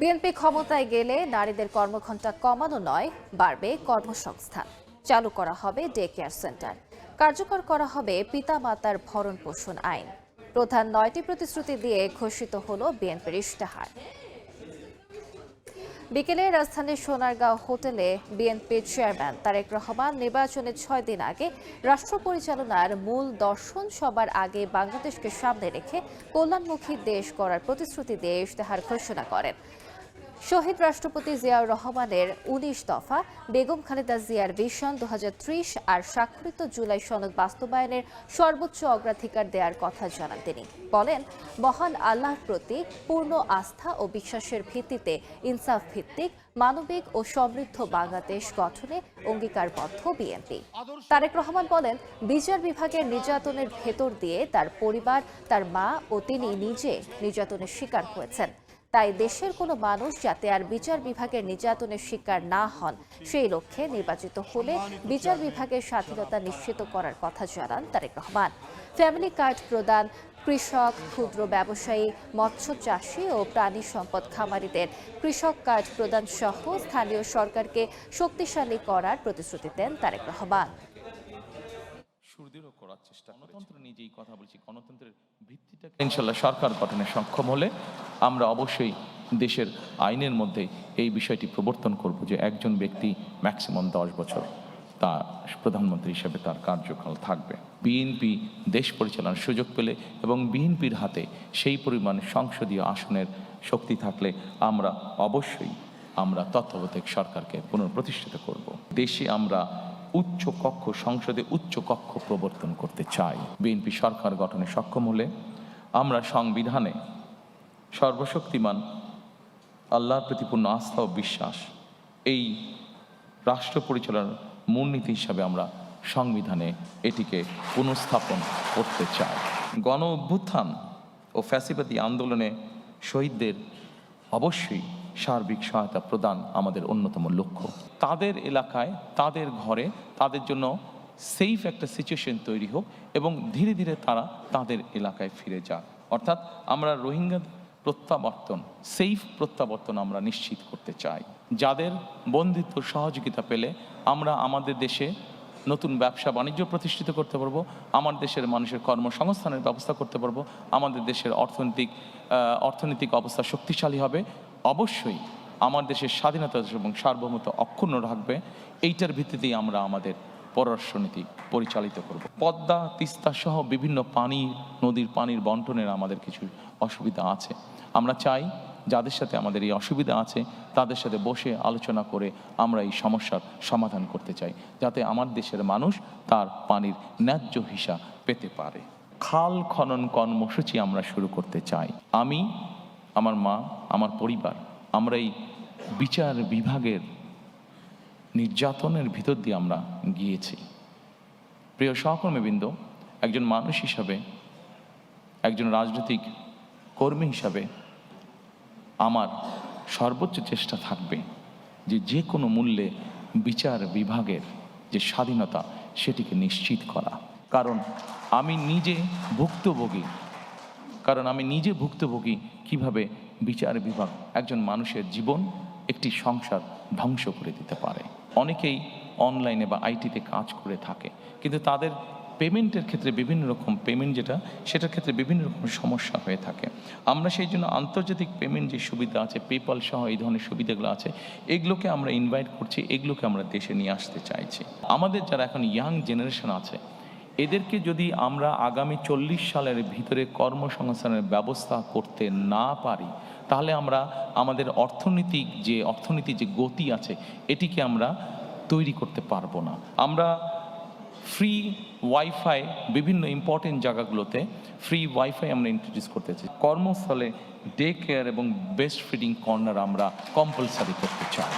BNP ক্ষমতায় গেলে নারীদের কর্মঘণ্টা কমানো নয়, বাড়বে কর্মসংস্থান। চালু করা হবে ডে কেয়ার সেন্টার। কার্যকর করা হবে পিতামাতার ভরণ পোষণ আইন। প্রধান 9টি প্রতিশ্রুতি দিয়ে ঘোষিত হলো বিএনপির ইশতেহার। বিকেলে রাজধানীর সোনারগাঁও হোটেলে বিএনপির চেয়ারম্যান তারেক রহমান নির্বাচনের 6 দিন আগে রাষ্ট্র পরিচালনার মূল দর্শন সবার আগে বাংলাদেশকে সামনে রেখে কল্যাণমুখী দেশ গড়ার প্রতিশ্রুতি দিয়ে ইশতেহার ঘোষণা করেন। শহীদ রাষ্ট্রপতি জিয়াউর রহমানের 19 দফা, বেগম খালেদা জিয়ার ভিশন 2030 আর স্বাক্ষরিত জুলাই সনদ বাস্তবায়নের সর্বোচ্চ অগ্রাধিকার দেওয়ার কথা জানান তিনি। বলেন, মহান আল্লাহর প্রতি পূর্ণ আস্থা ও বিশ্বাসের ভিত্তিতে ইনসাফ ভিত্তিক, মানবিক ও সমৃদ্ধ বাংলাদেশ গঠনে অঙ্গীকারবদ্ধ বিএনপি। তারেক রহমান বলেন, বিচার বিভাগের নির্যাতনের ভেতর দিয়ে তার পরিবার, তার মা ও তিনি নিজে নির্যাতনের শিকার হয়েছেন। তাই দেশের কোনো মানুষ যাতে আর বিচার বিভাগের নির্যাতনের শিকার না হন, সেই লক্ষ্যে নির্বাচিত হলে বিচার বিভাগের স্বাধীনতা নিশ্চিত করার কথা জানান তারেক রহমান। ফ্যামিলি কার্ড প্রদান, কৃষক, ক্ষুদ্র ব্যবসায়ী, মৎস্য চাষী ও প্রাণী সম্পদ খামারিদের কৃষক কার্ড প্রদান সহ স্থানীয় সরকারকে শক্তিশালী করার প্রতিশ্রুতি দেন তারেক রহমান। সুদৃঢ় করার চেষ্টা, গণতন্ত্র নিজেই কথা বলছি, গণতন্ত্রের ভিত্তিটাকে ইনশাল্লাহ সরকার গঠনে সক্ষম হলে আমরা অবশ্যই দেশের আইনের মধ্যে এই বিষয়টি প্রবর্তন করব যে একজন ব্যক্তি ম্যাক্সিমাম 10 বছর তা প্রধানমন্ত্রী হিসেবে তার কার্যকাল থাকবে। বিএনপি দেশ পরিচালনার সুযোগ পেলে এবং বিএনপির হাতে সেই পরিমাণ সংসদীয় আসনের শক্তি থাকলে অবশ্যই আমরা তত্ত্বাবধায়ক সরকারকে পুনঃপ্রতিষ্ঠিত করব। দেশে আমরা উচ্চ কক্ষ, সংসদে উচ্চ কক্ষ প্রবর্তন করতে চাই। বিএনপি সরকার গঠনে সক্ষম হলে আমরা সংবিধানে সর্বশক্তিমান আল্লাহর প্রতি পূর্ণ আস্থা ও বিশ্বাস এই রাষ্ট্র পরিচালনার মূলনীতি হিসাবে আমরা সংবিধানে এটিকে পুনঃস্থাপন করতে চাই। গণ অভ্যুত্থান ও ফ্যাসিবাদী আন্দোলনে শহীদদের অবশ্যই সার্বিক সহায়তা প্রদান আমাদের অন্যতম লক্ষ্য। তাদের এলাকায়, তাদের ঘরে, তাদের জন্য সেফ একটা সিচুয়েশন তৈরি হোক এবং ধীরে ধীরে তারা তাদের এলাকায় ফিরে যাক। অর্থাৎ আমরা রোহিঙ্গা প্রত্যাবর্তন, সেফ প্রত্যাবর্তন আমরা নিশ্চিত করতে চাই। যাদের বন্দিত্ব সহযোগিতা পেলে আমরা আমাদের দেশে নতুন ব্যবসা বাণিজ্য প্রতিষ্ঠিত করতে পারবো, আমার দেশের মানুষের কর্মসংস্থানের ব্যবস্থা করতে পারবো, আমাদের দেশের অর্থনৈতিক অবস্থা শক্তিশালী হবে। অবশ্যই আমার দেশের স্বাধীনতা এবং সার্বভৌমত্ব অক্ষুণ্ণ রাখবে। এইটার ভিত্তিতেই আমরা আমাদের পররাষ্ট্রনীতি পরিচালিত করব। পদ্মা, তিস্তা সহ বিভিন্ন নদীর পানির বন্টনের আমাদের কিছু অসুবিধা আছে। আমরা চাই যাদের সাথে আমাদের এই অসুবিধা আছে তাদের সাথে বসে আলোচনা করে আমরা এই সমস্যার সমাধান করতে চাই, যাতে আমার দেশের মানুষ তার পানির ন্যায্য হিসা পেতে পারে। খাল খনন কর্মসূচি আমরা শুরু করতে চাই। আমি, আমার মা, আমার পরিবার, আমরা এই বিচার বিভাগের নির্যাতনের ভিতর দিয়ে আমরা গিয়েছি। প্রিয় সহকর্মীবৃন্দ, একজন মানুষ হিসাবে, একজন রাজনৈতিক কর্মী হিসাবে আমার সর্বোচ্চ চেষ্টা থাকবে যে কোনো মূল্যে বিচার বিভাগের যে স্বাধীনতা সেটিকে নিশ্চিত করা। কারণ আমি নিজে ভুক্তভোগী কিভাবে বিচার বিভাগ একজন মানুষের জীবন, একটি সংসার ধ্বংস করে দিতে পারে। অনেকেই অনলাইনে বা আইটিতে কাজ করে থাকে, কিন্তু তাদের পেমেন্টের ক্ষেত্রে বিভিন্ন রকম সেটার ক্ষেত্রে বিভিন্ন রকম সমস্যা হয়ে থাকে। আমরা সেই জন্য আন্তর্জাতিক পেমেন্ট যে সুবিধা আছে, পেপাল সহ এই ধরনের সুবিধাগুলো আছে, এগুলোকে আমরা ইনভাইট করছি, এগুলোকে আমরা দেশে নিয়ে আসতে চাইছি। আমাদের যারা এখন ইয়াং জেনারেশন আছে, এদেরকে যদি আমরা আগামী 40 সালের ভিতরে কর্মসংস্থানের ব্যবস্থা করতে না পারি, তাহলে আমরা আমাদের অর্থনীতির যে গতি আছে এটিকে আমরা তৈরি করতে পারবো না। আমরা ফ্রি ওয়াইফাই বিভিন্ন ইম্পর্টেন্ট জায়গাগুলোতে ফ্রি ওয়াইফাই আমরা ইন্ট্রোডিউস করতে চাই। কর্মস্থলে ডে কেয়ার এবং বেস্ট ফিডিং কর্নার আমরা কম্পালসারি করতে চাই।